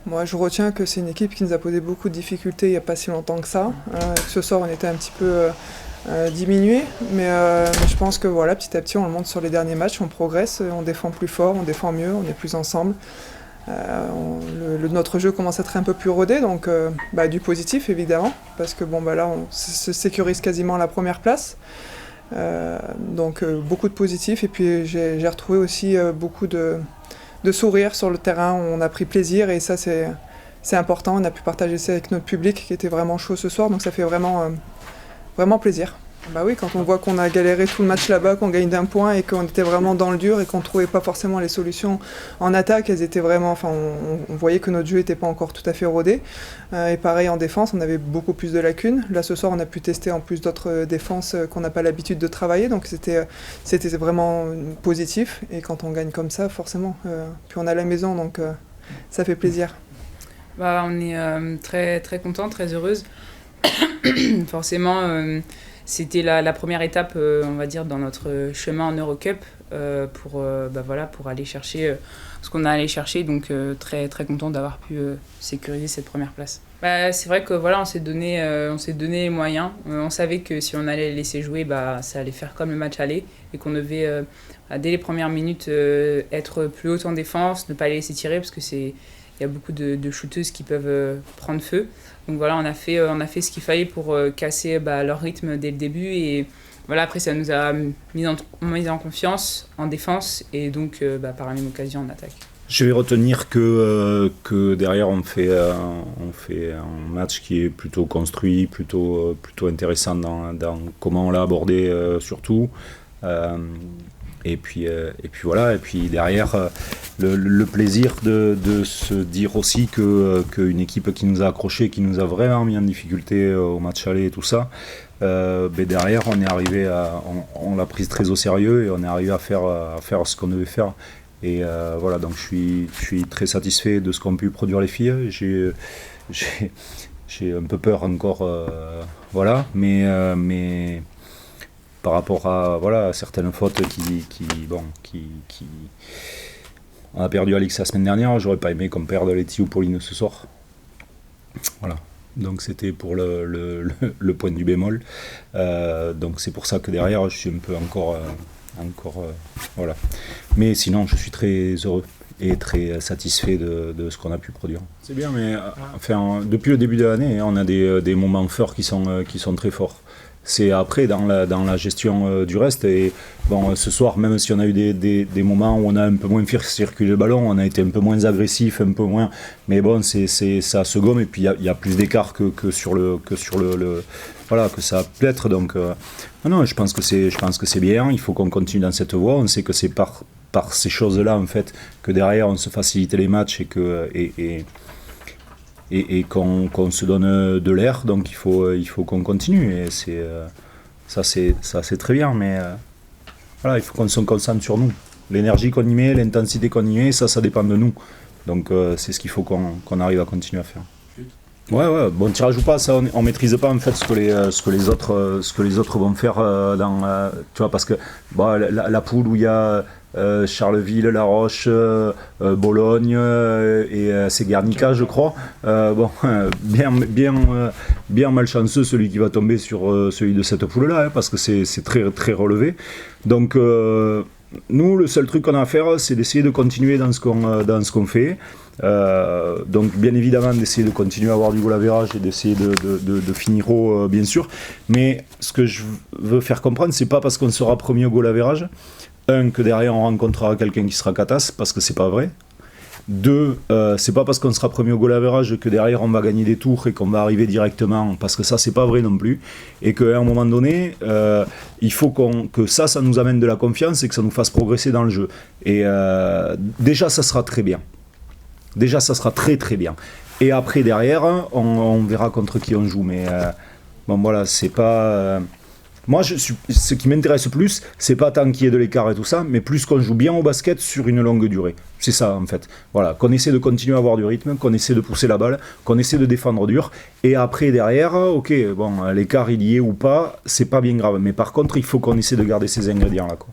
Moi, je retiens que c'est une équipe qui nous a posé beaucoup de difficultés il n'y a pas si longtemps que ça. Ce soir, on était un petit peu diminué, mais je pense que voilà, petit à petit, on le monte sur les derniers matchs, on progresse, on défend plus fort, on défend mieux, on est plus ensemble. Notre jeu commence à être un peu plus rodé, donc du positif évidemment, parce que là, on se sécurise quasiment la première place. Donc beaucoup de positifs, et puis j'ai retrouvé aussi beaucoup de sourire sur le terrain, on a pris plaisir et ça c'est important, on a pu partager ça avec notre public qui était vraiment chaud ce soir, donc ça fait vraiment plaisir. Bah oui, quand on voit qu'on a galéré tout le match là-bas, qu'on gagne d'un point et qu'on était vraiment dans le dur et qu'on ne trouvait pas forcément les solutions en attaque, elles étaient vraiment, on voyait que notre jeu n'était pas encore tout à fait rodé. Et pareil en défense, on avait beaucoup plus de lacunes. Là ce soir, on a pu tester en plus d'autres défenses qu'on n'a pas l'habitude de travailler, donc c'était vraiment positif. Et quand on gagne comme ça, forcément, puis on a la maison, donc ça fait plaisir. On est très, très contents, très heureuses. Forcément, c'était la première étape, on va dire, dans notre chemin en Eurocup pour aller chercher ce qu'on a allé chercher. Donc, très, très content d'avoir pu sécuriser cette première place. C'est vrai que on s'est donné les moyens. On savait que si on allait les laisser jouer, ça allait faire comme le match aller et qu'on devait, dès les premières minutes, être plus haut en défense, ne pas les laisser tirer parce que il y a beaucoup de shooteuses qui peuvent prendre feu. Donc on a fait ce qu'il fallait pour casser leur rythme dès le début. Et après, ça nous a mis en confiance en défense et donc par la même occasion en attaque. Je vais retenir que derrière, on fait un match qui est plutôt construit, plutôt intéressant dans comment on l'a abordé surtout. Et puis voilà, et puis derrière le plaisir de se dire aussi qu'une équipe qui nous a accroché, qui nous a vraiment mis en difficulté au match aller et tout ça, derrière on est arrivé on l'a prise très au sérieux et on est arrivé à faire ce qu'on devait faire. Et donc je suis très satisfait de ce qu'ont pu produire les filles. J'ai un peu peur encore, mais par rapport à certaines fautes qui on a perdu Alix la semaine dernière, j'aurais pas aimé qu'on perde Letty ou Pauline ce soir. Voilà. Donc c'était pour le point du bémol. Donc c'est pour ça que derrière je suis un peu encore voilà. Mais sinon je suis très heureux et très satisfait de ce qu'on a pu produire. C'est bien, mais depuis le début de l'année, on a des moments forts qui sont très forts. C'est après dans la gestion du reste. Et ce soir, même si on a eu des moments où on a un peu moins fait circuler le ballon, on a été un peu moins agressif, un peu moins. Mais ça se gomme et puis il y a plus d'écart que sur le que ça peut être. Donc non, je pense que c'est bien. Il faut qu'on continue dans cette voie. On sait que c'est par ces choses-là en fait que derrière on se facilite les matchs et qu'on se donne de l'air, donc il faut qu'on continue, et c'est très bien, mais il faut qu'on se concentre sur nous. L'énergie qu'on y met, l'intensité qu'on y met, ça dépend de nous. Donc c'est ce qu'il faut qu'on arrive à continuer à faire. Ouais, bon tirage ou pas, ça on maîtrise pas en fait ce que les autres vont faire tu vois, parce que la poule où il y a Charleville, La Roche, Bologne et c'est Guernica je crois. Bien malchanceux celui qui va tomber sur celui de cette poule-là, parce que c'est très, très relevé. Donc nous, le seul truc qu'on a à faire, c'est d'essayer de continuer dans ce qu'on fait. Donc bien évidemment d'essayer de continuer à avoir du goal average et d'essayer de finir haut, bien sûr. Mais ce que je veux faire comprendre, c'est pas parce qu'on sera premier au goal average, que derrière on rencontrera quelqu'un qui sera catasse, parce que c'est pas vrai. 2, c'est pas parce qu'on sera premier au goal average que derrière on va gagner des tours et qu'on va arriver directement, parce que ça c'est pas vrai non plus, et qu'à un moment donné il faut que ça nous amène de la confiance et que ça nous fasse progresser dans le jeu. Et déjà ça sera très bien, déjà ça sera très très bien, et après derrière on verra contre qui on joue. Mais c'est pas moi, ce qui m'intéresse plus, c'est pas tant qu'il y ait de l'écart et tout ça, mais plus qu'on joue bien au basket sur une longue durée. C'est ça, en fait. Voilà, qu'on essaie de continuer à avoir du rythme, qu'on essaie de pousser la balle, qu'on essaie de défendre dur. Et après, derrière, l'écart, il y est ou pas, c'est pas bien grave. Mais par contre, il faut qu'on essaie de garder ces ingrédients-là, quoi.